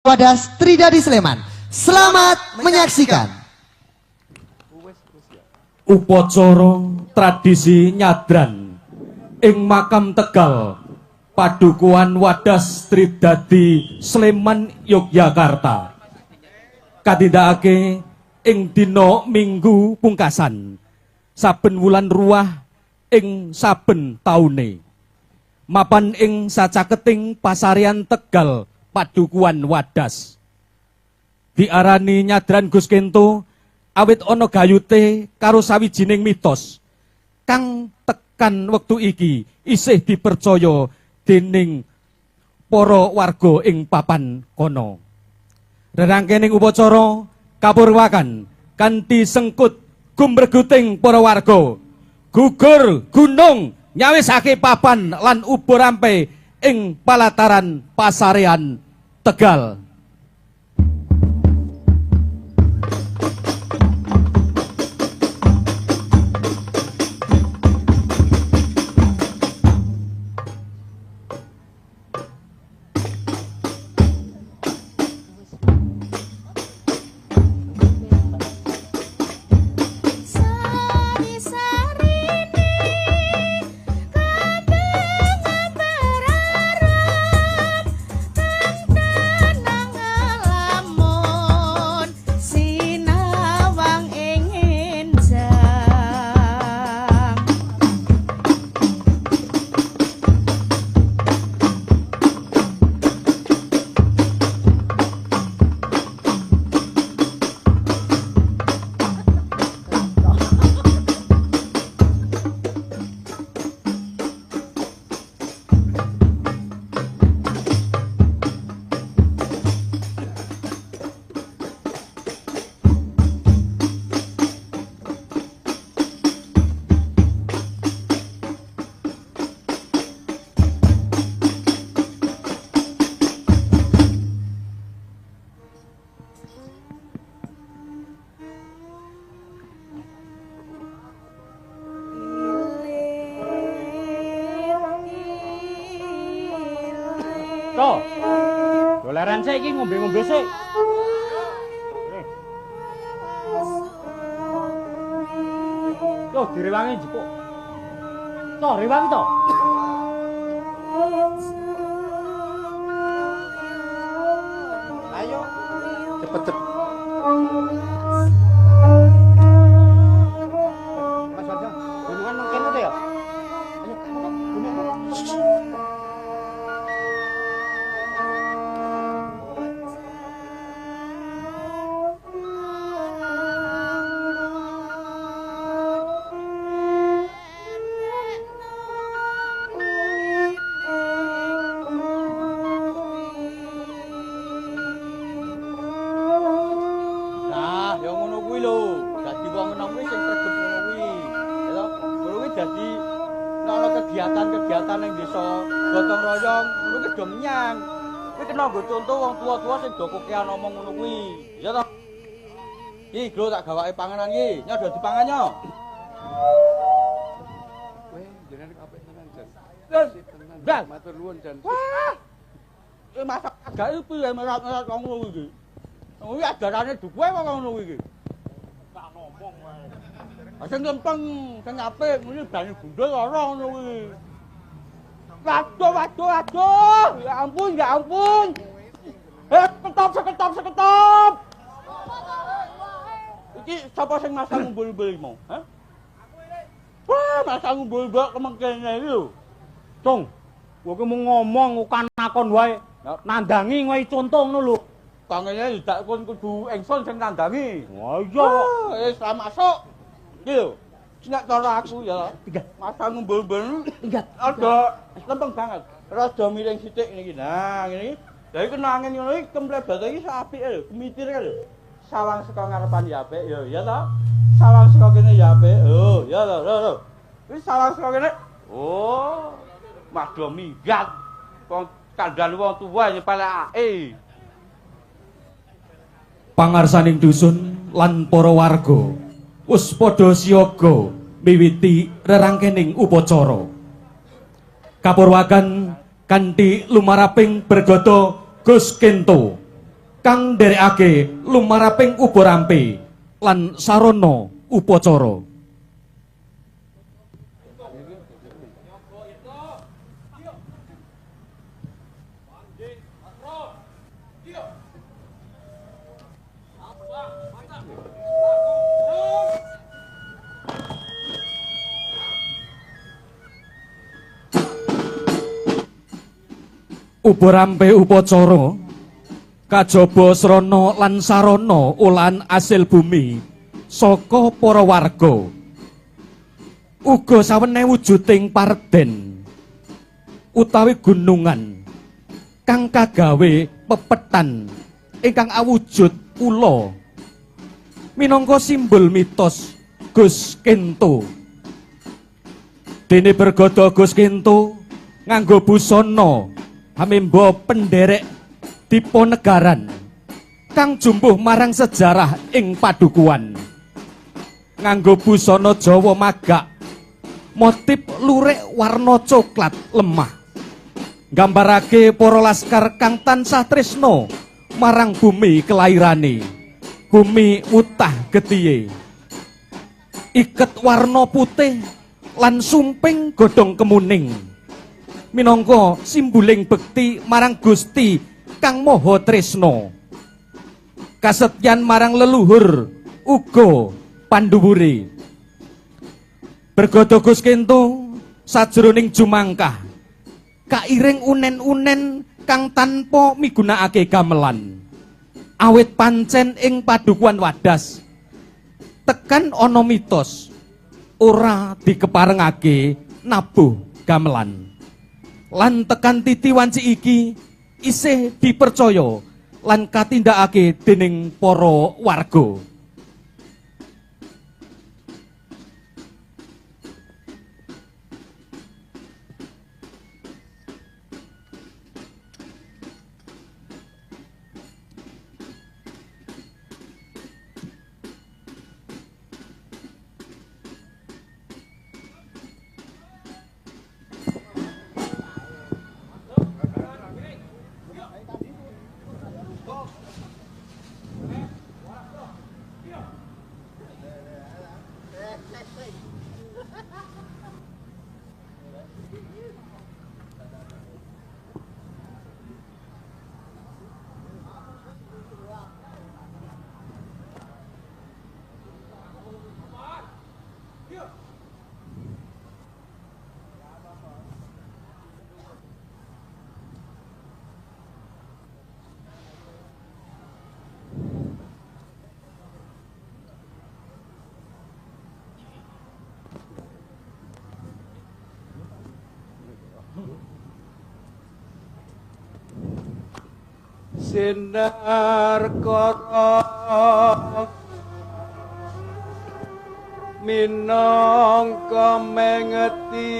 Wadas Tridadi Sleman. Selamat menyaksikan. Upacara tradisi nyadran ing makam Tegal Padukuhan Wadas Tridadi Sleman Yogyakarta katindakake ing dina Minggu pungkasan saben wulan ruah ing saben taune mapan ing sacaketing pasarean Tegal Padukuhan Wadas diarani nyadran Gus Kento awit ana gayute karo sawijining mitos kang tekan wektu iki isih dipercaya dening para warga ing papan kono. Rerangkening upacara kapurwakan kanthi sengkut gumreguting para warga gugur gunung nyawisake papan lan ubur rampe ing palataran pasarean Tegal. Doleran sik iki ngombe-ngombe sik. Yo direwangi jepuk. Toh rewangi toh. Ayo cepet-cepet. Mas Warjo, gunungan nang kene to ya. Ayo gunung. Kegiatan yang desa gotong royong ngono ki do menyang. Kuwi kena nggo contoh wong tua-tua sing do kokean ngomong ngono kuwi. Ya toh. Iki glo tak gawake panganan iki. Nyo do dipangan nyo. Kowe jenenge apik tenan, Jan. Jan, matur nuwun, Jan. Wah. Masak agak piye masak ngono iki. Kuwi ajarane duwe kok ngono iki. Tak ngomong wae. Sing lempeng, sing apik, muni bani gundul ora ngono kuwi. Waduh. Ya ampun. Seketop. Iki sapa sing masang umbul-umbul iki mau? Hah? Wah, masang umbul-umbul kemengkene iki lho. Cung, kowe ki mung ngomong ukan-akon wae. Nandangi ngono contoh ngono lho. Kangene dak kon kudu ingsun sing nandangi. Oh iya kok. Wis ra masuk. Iki lho. Nek cara aku ya, masang umbul-umbul. Ada lempeng banget. Rada miring sithik niki. Nah, ngene iki. Lah iki kena angin ngono iki kemplebat iki apike lho, kemitir lho. Sawang saka ngarepan ya apik, ya ta. Sawang saka kene ya apik. Oh, ya lho. Wis sawang saka kene. Oh, madha minggat. Wong kandhane wong tuwa nyepelekake. Pangarsaning dusun lan para warga wis padha siaga miwiti rerangkening upacara. Kapurwagan kanthi lumaraping bergata Gus Kento kang nderekake lumaraping ubarampe lan sarana upacara. Ubarampe upacara kajaba srana lan sarana olahan asil bumi saka para warga. Uga sawene wujuding pardhen utawi gunungan kang kagawe pepetan ingkang awujud ula minangka simbol mitos Gus Kento. Dene bergada Gus Kento nganggo busana hamemba penderek diponegaran kang jumbuh marang sejarah ing padukuhan. Nganggo busana Jawa magak motif lurik warna coklat lemah nggambarake para laskar kang tansah tresna marang bumi kelairane, bumi utah getihe. Iket warna putih lan sumping godhong kemuning minangka simboling bekti marang Gusti kang Maha Tresna. Kasetyan marang leluhur uga panduwure. Bergada Gus Kento sajroning jumangkah kairing unen-unen kang tanpa migunakake gamelan. Awit pancen ing padukuhan Wadas tekan ana mitos ora dikeparengake nabuh gamelan. Lan tekan titi wanci iki isih dipercaya lan katindakake dening para warga. Sinar kara minangka mengeti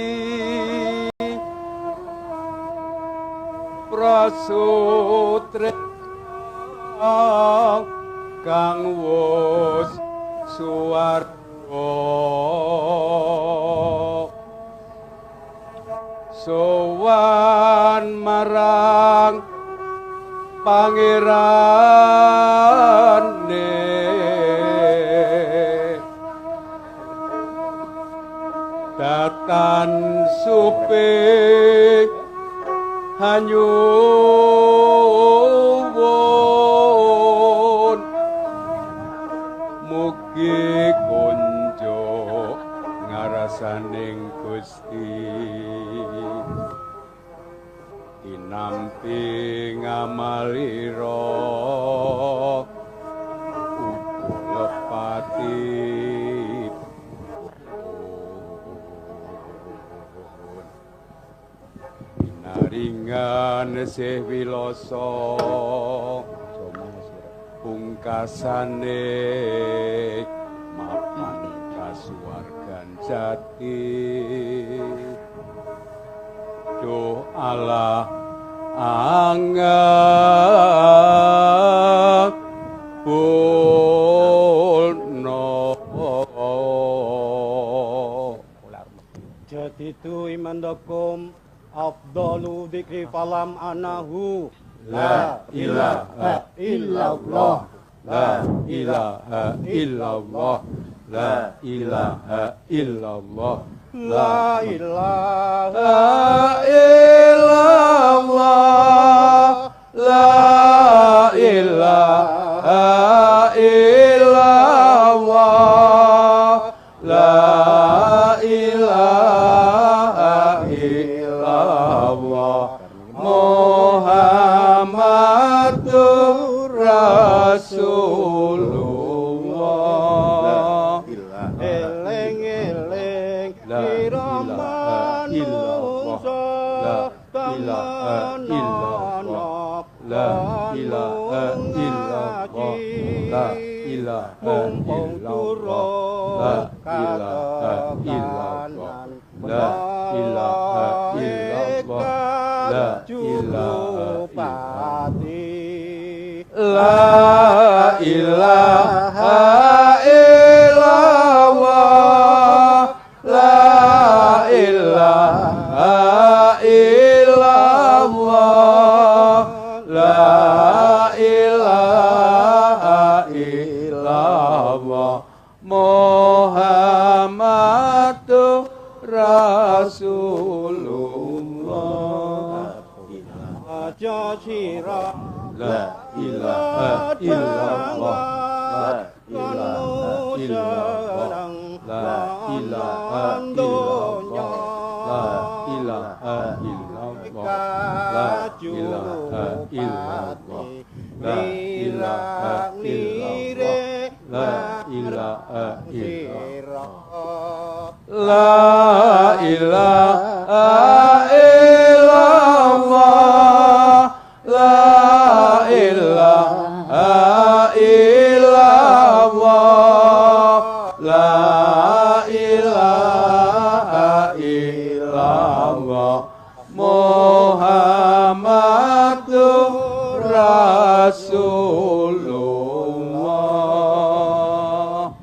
prasutre kang wus suwarga sowan marang Pangerane datan suping hanyuwun mugi kunjo ngarasaning Gusti nampi ngamalira lepati naringan sih wiloso pungkasane mapan kasuwargan jati Duh Allah angapurna. Jaditu imandakum afdalu dzikri falam anahu La ilaha illallah. La ilaha illallah. La ilaha illallah. La ilaha illallah. La ilaha illallah. La ilaha illallah. Muhammadur Rasulullah. eling-eling La ira ilaha illallah. La ilaha illallah. La ilaha illallah. La ilaha mumpung illallah. turun La ilaha illallah. La ilaha illallah. La ilaha Pati La ilaha illallah. La ilaha illallah. La ilaha illallah. Muhammadur Rasulullah. aja sira La ilaha illallah. La ilaha illallah. La ilaha illallah. La ilaha illallah. La ilaha illallah. La ilaha illallah. La ilaha illallah. La ilaha illallah. La ilaha illallah. La ilaha illallah. Muhammadur Rasulullah.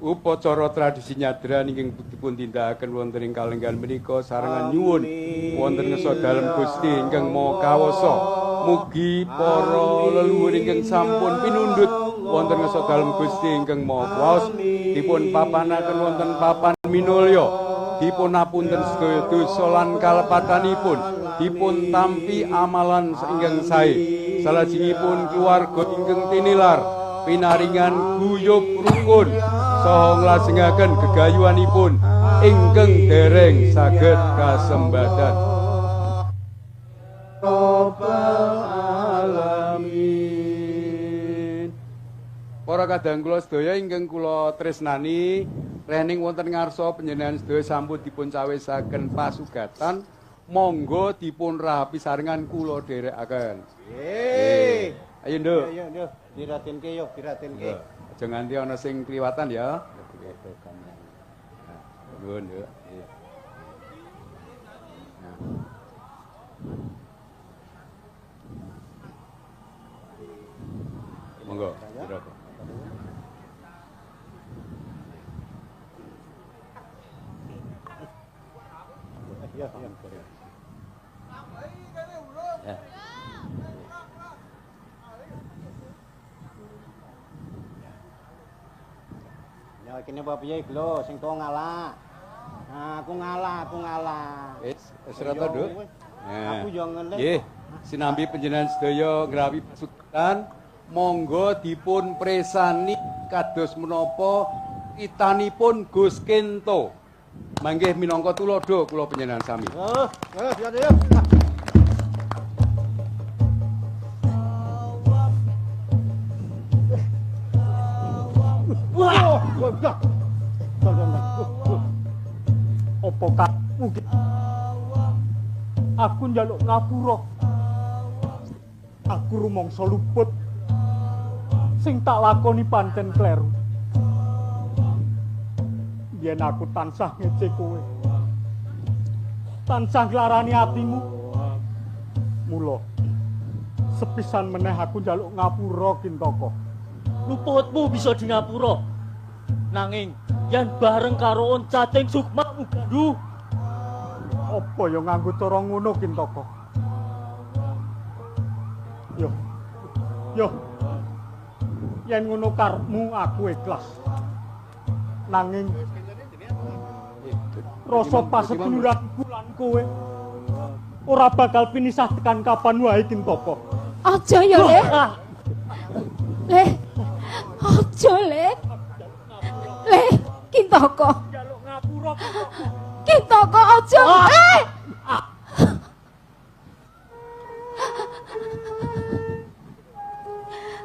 Upacara tradisi nyadran ingkang dipun tindakaken wonten ing kalenggan menika sarengan nyuwun wonten ngeso dalem Gusti ingkang Maha Kawasa. Mugi para leluhur ingkang sampun pinundhut wonten ngeso dalem Gusti ingkang Maha Kuwasa dipun papanaken wonten papan minulya. Dipun apunten sedaya dosa lan kalepatanipun, dipun tampi amalan ingkang sae. Salajengipun keluarga ingkang tinilar pinaringan guyub rukun saha nglajengaken gegayuhanipun ingkang dereng saged kasembadan. Rabbal alamin. Para kadang kula sedaya ingkang kula tresnani, rening wonten ngarsa panjenengan sedaya sampun dipun cawisaken pasugatan, monggo dipun rahapi sarengan kula dherekaken. Ayo, Nduk. Ayo, Nduk, diratenke yo, diratenke. Aja nganti ana sing kliwatan ya. Nuwun, Nduk. Monggo, diraten. Ya, ya. Ya. Ya kene apa piye lho sing tuwa ngalah. Nah, aku ngalah. Wis ora to, Nduk. Aku yo ngene. Nggih, sinambi panjenengan sedaya ngrawi pasugatan, monggo dipun presani kados menapa kitanipun Gus Kento. Manggih minangka tulodo kula panjenengan sami. Ya, ya. Wah, opo kamu aku njaluk ngapura. Aku rumangsa luput. Sing tak lakoni pancen kleru. Yen aku tansah ngece kowe. Tansah nglarani atimu. Mula sepisan meneh aku njaluk ngapura Kintaka. Luputmu bisa di ngapura. Nanging yen bareng karo oncating sukma mugandu. Apa ya nganggo cara ngono Kintaka? Yo. Yen ngono karepmu aku ikhlas. Nanging rasa paseduluranku lan kowe ora bakal pinisah tekan kapan wae Kintoko. Aja ya, Le. Le. Aja, Le. Le, Kintoko. Jaluk ngapura Kintoko. Kintoko aja. Le.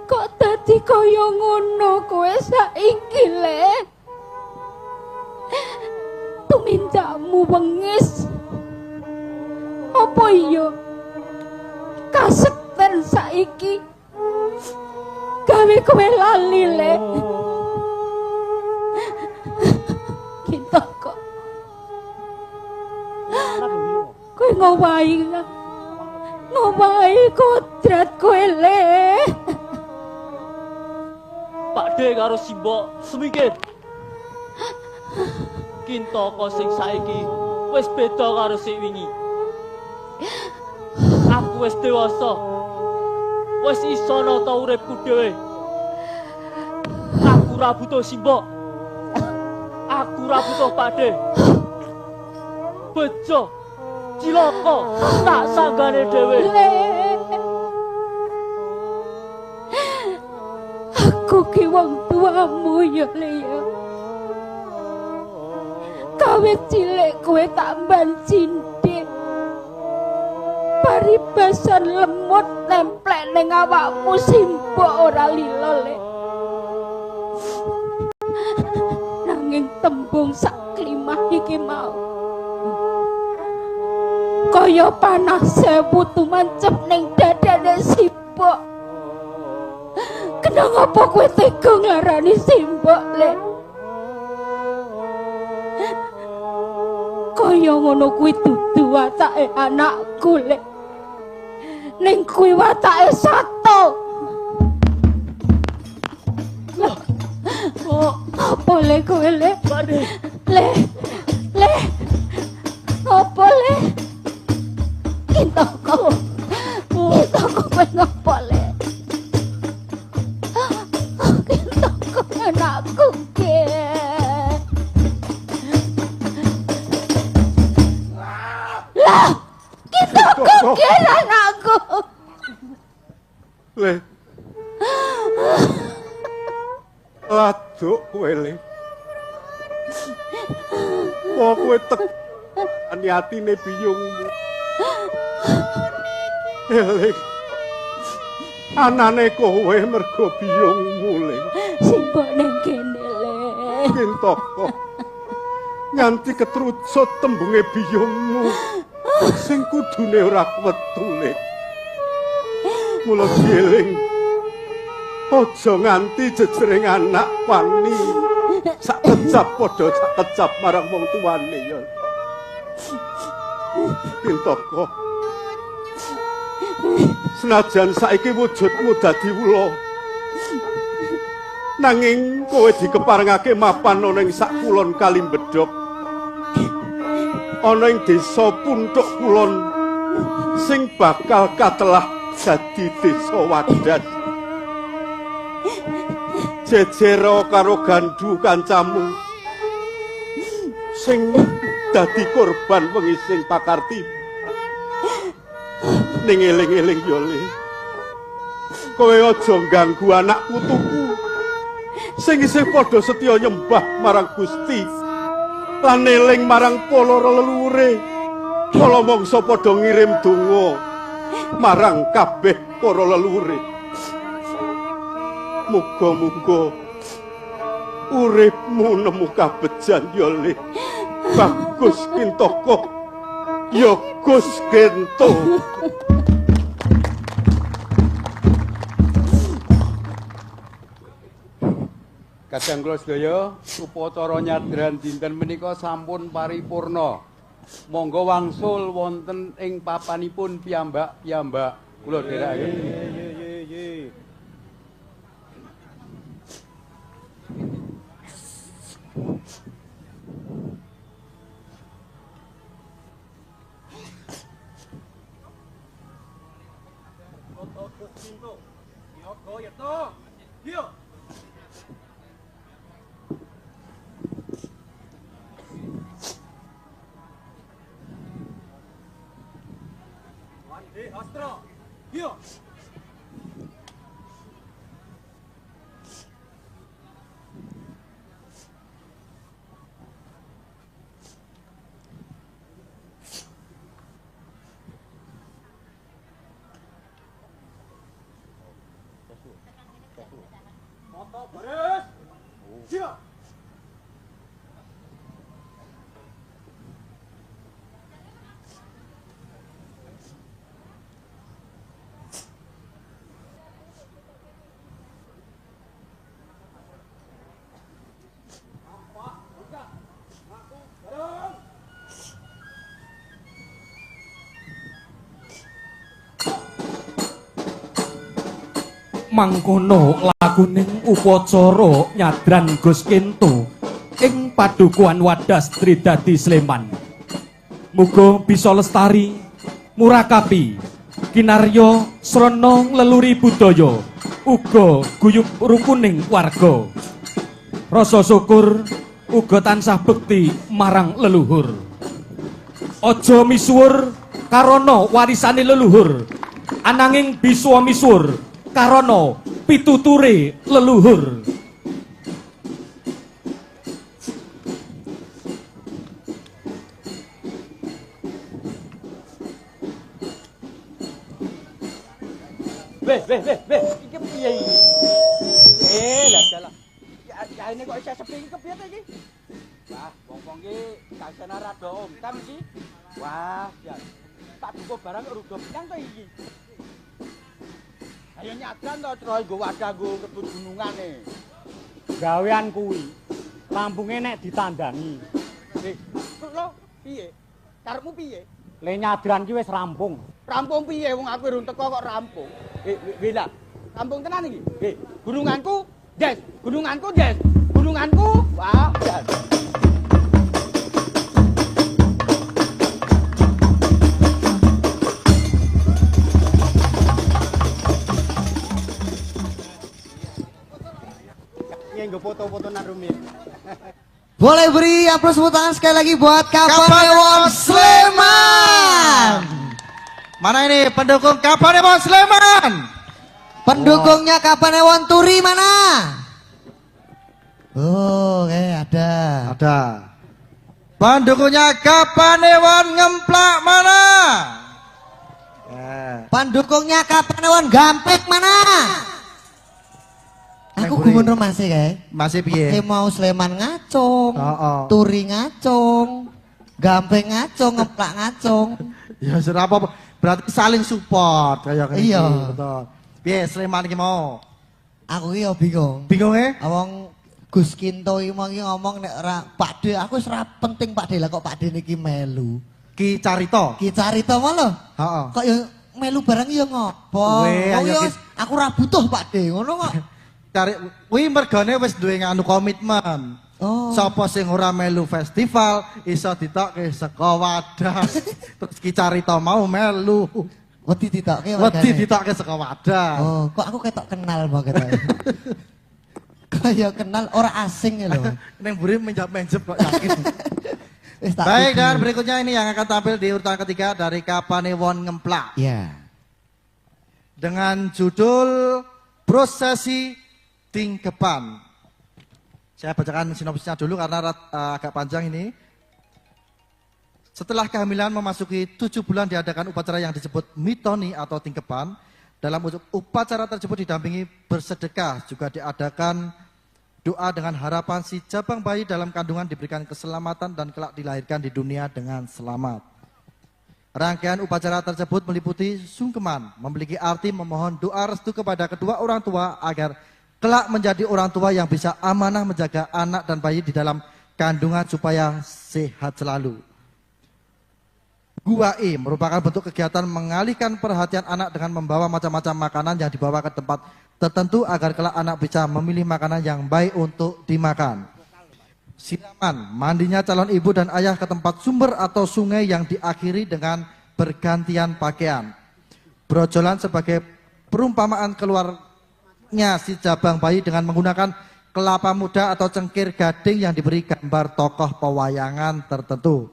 Kok dadi kaya ngono kowe saiki, Le? Tumindamu wengis. Apa iya? Kasekten saiki gawe kowe lali, Le. Kita kok kowe ngowahi kodrat kowe, Le. Pakde karo Simbok semikir. Kintoko sing saiki wis beda karo sing wingi. Aku wis dewasa. Wis iso nata uripku dhewe. Aku ra butuh Simbok. Aku ra butuh Pakde. Bejo cilaka tak sanggane dhewe. Le. Aku ki wong tuamu ya, Le ya. Kawit cilik kowe tak mban cindik. Paribasan lemut nemplek ning awakmu Simbok ora lila, Le. Nanging tembung sak klimah iki mau kaya panah sewu tumancep ning dadane Simbok. Kenapa kowe tega nglarani Simbok, Le? Kaya ngono kuwi dudu watake anakku, Le. Ning kuwi watake sato. Oh, Apa Le kowe, Le? Pakde. Le. Apa, Le? Kintoko. Kintoko kowe ngopo, Le? Kintoko anakku ke. Lah, Kintoko ke anakku. Le. Laduk kowe, Le. Kok kowe tekani atine biyungmu. Eling. Anane kowe mergo biyungmu, Le. Simbok ning kene, Le. Kintoko. Nganti ketrucut tembunge biyungmu. Sing kudune ora wetu, Le. Mula dieling. Aja nganti jejering anak wani sak kecap padha sak kecap marang wong tuane ya. Kintoko. Senajan saiki wujudmu dadi ula. Nanging kowe dikeparengake mapan ana ing sak kulon Kalimbedhok. Ana ing desa Puntuk Kulon sing bakal katelah dadi desa Wadas. Jejero karo gandu kancamu sing dadi korban wengising pakarti. Ning eling-eling yo, Le. Kowe aja ganggu anak putuku sing isih padha setya nyembah marang Gusti lan eling marang para leluhure. Kala mangsa padha ngirim donga marang kabeh para leluhure. Muga-muga uripmu nemu kabejan ya, Le. Bagus Kintoko. Ya Gus Gento. Kadang kula sedaya upacara nyadran dinten menika sampun paripurna. Monggo wangsul wonten ing papanipun piyambak-piyambak. Kula dherekaken. Mangkono laguning upacara nyadran Gus Kinto ing padukuhan Wadas Tridadi Sleman. Muga bisa lestari murakabi kinarya srana ngleluri budaya uga guyub rukuning warga. Rasa syukur uga tansah bekti marang leluhur. Aja misuwur karana warisane leluhur, ananging bisa misuwur karana pituture leluhur. Weh, iki piye iki? Lah dalah. Ya ini kok isih sepi iki kepiye iki? Wah, wong-wong iki kasana rada omtam iki. Wah, ya. Tak duka barang rudo piang to iki. Ayo nyadran to Troy nggo wadah nggo kebut gunungane. Gawean kuwi rampunge nek ditandangi. Lho, piye? Karepmu piye? Le nyadran ki wis rampung. Rampung piye wong aku urung teko kok rampung. Wila. Rampung tenan iki. Gununganku, Des. Gununganku, Des. Gununganku. Wah, Des. Nggo foto-foto nang rumit. Boleh beri aplaus tepuk tangan sekali lagi buat Kapanewon Sleman. Mana ini pendukung Kapanewon Sleman? Pendukungnya Kapanewon Turi mana? Oh, ada. Ada. Pendukungnya Kapanewon Ngemplak mana? Pendukungnya Kapanewon Gampek mana? Aku gumun masih kayak. Masih piye? Mau Sleman ngacung, Oh. Turi ngacung, Gampek ngacung, Ngeplak ngacung. Ya sudah apa? Berarti saling support kayak Iya. Betul. Piye Sleman iki mau? Aku iki yo bingung. Bingung ya? Awang Gus Kinto iki ngomong nek ora Pak De, aku wis ora penting Pak De lah kok Pak De niki melu. Ki Carito. Ki carita malah. Heeh. Kok yo melu barang yo ngopo? Weh, Kok ayo yo ki- aku ora butuh Pak De, ngono kok. Cari kuwi mergane wis duwe nganu komitmen. Oh. Sapa sing ora melu festival iso ditokke saka Wadas. Terus Ki Carito mau melu. Wedi ditokke Wedi ditokke saka Wadas. Oh, kok aku ketok kenal banget. Kaya kenal ora asing ya lho. Neng buri menjap-menjep kok yakin. Wis tak Baik, tuju. dan berikutnya ini yang akan tampil di urutan ketiga dari Kapanewon Ngemplak. Ya. Dengan judul Prosesi Tingkeban. Saya bacakan sinopsisnya dulu karena agak panjang ini. Setelah kehamilan memasuki 7 bulan diadakan upacara yang disebut mitoni atau tingkeban. Dalam upacara tersebut didampingi bersedekah, juga diadakan doa dengan harapan si jabang bayi dalam kandungan diberikan keselamatan dan kelak dilahirkan di dunia dengan selamat. Rangkaian upacara tersebut meliputi sungkeman, memiliki arti memohon doa restu kepada kedua orang tua agar kelak menjadi orang tua yang bisa amanah menjaga anak dan bayi di dalam kandungan supaya sehat selalu. Gua E merupakan bentuk kegiatan mengalihkan perhatian anak dengan membawa macam-macam makanan yang dibawa ke tempat tertentu agar kelak anak bisa memilih makanan yang baik untuk dimakan. Siraman, mandinya calon ibu dan ayah ke tempat sumber atau sungai yang diakhiri dengan bergantian pakaian. Brojolan sebagai perumpamaan si jabang bayi dengan menggunakan kelapa muda atau cengkir gading yang diberi gambar tokoh pewayangan tertentu.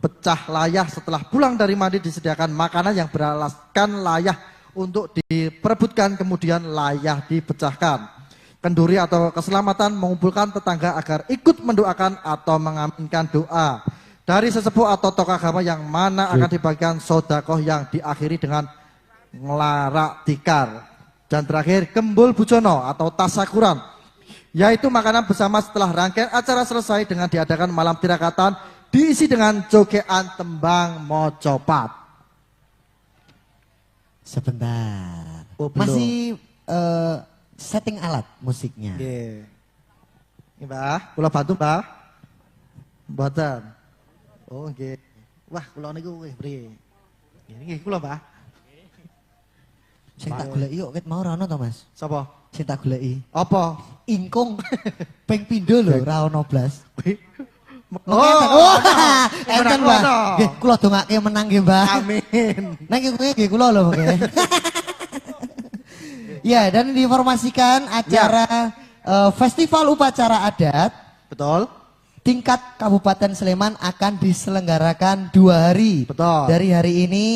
Pecah layah setelah pulang dari mandi disediakan makanan yang beralaskan layah untuk diperebutkan, kemudian layah dipecahkan. Kenduri atau keselamatan mengumpulkan tetangga agar ikut mendoakan atau mengaminkan doa dari sesepuh atau tokoh agama yang mana akan dibagikan sodakoh yang diakhiri dengan ngelarak tikar. Dan terakhir Kembul Bujono atau tasakuran, yaitu makanan bersama setelah rangkaian acara selesai dengan diadakan malam tirakatan diisi dengan jogean tembang mocopat. Sebentar. Oh, belum. Masih setting alat musiknya. Nggih. Ini Mbah, kula bantu Mbah. Mboten. Oh nggih. Wah, kula niku wis priye? Nggih kula Mbah. Sing tak goleki kok ket mau ra ono to, Mas? Sapa? Sing tak goleki. Apa? Ingkung ping pindho lho, ra ono blas. Oh, enten Mbah. Nggih, kula dongake menang nggih, Mbah. Amin. Nang nggih kula lho, nggih. Ya, dan diinformasikan acara festival upacara adat Betul? tingkat Kabupaten Sleman akan diselenggarakan 2 hari. Betul. Dari hari ini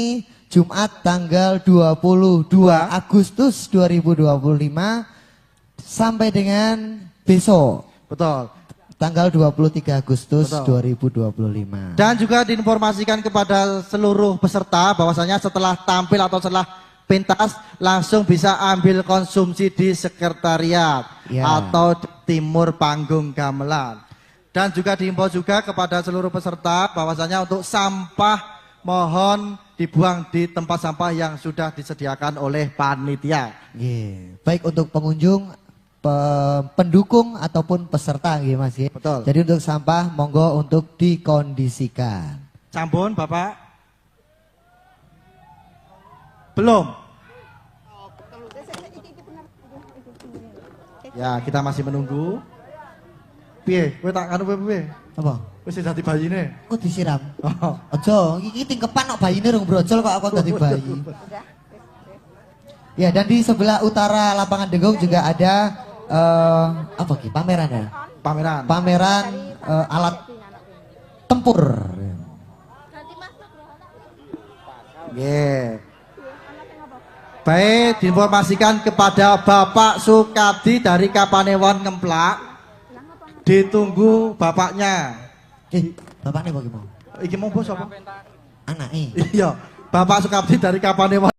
Jumat tanggal 22 Agustus 2025 sampai dengan besok Betul. tanggal 23 Agustus Betul. 2025. Dan juga diinformasikan kepada seluruh peserta bahwasanya setelah tampil atau setelah pentas langsung bisa ambil konsumsi di sekretariat Ya. atau di timur panggung gamelan. Dan juga diimbau juga kepada seluruh peserta bahwasanya untuk sampah mohon dibuang di tempat sampah yang sudah disediakan oleh panitia. Nggih. Baik untuk pengunjung, pendukung ataupun peserta nggih Mas nggih. Betul. Jadi untuk sampah monggo untuk dikondisikan. Sampun Bapak? Belum? Ya, kita masih menunggu. Piye? Kowe tak anu piye? Apa? Wis dadi bayine. Kok disiram? Oh. Aja, iki tingkepan kok bayine rung brojol kok aku dadi bayi. Ya, dan di sebelah utara lapangan Denggung juga ada apa ki? Pameran ya? Pameran. Pameran alat tempur. Nggih. Baik, diinformasikan kepada Bapak Sukadi dari Kapanewon Ngemplak. Ditunggu bapaknya. Bapaknya bagaimana? Iki mau bos apa? Anake. Iya, Bapak Sukadi dari Kapanewon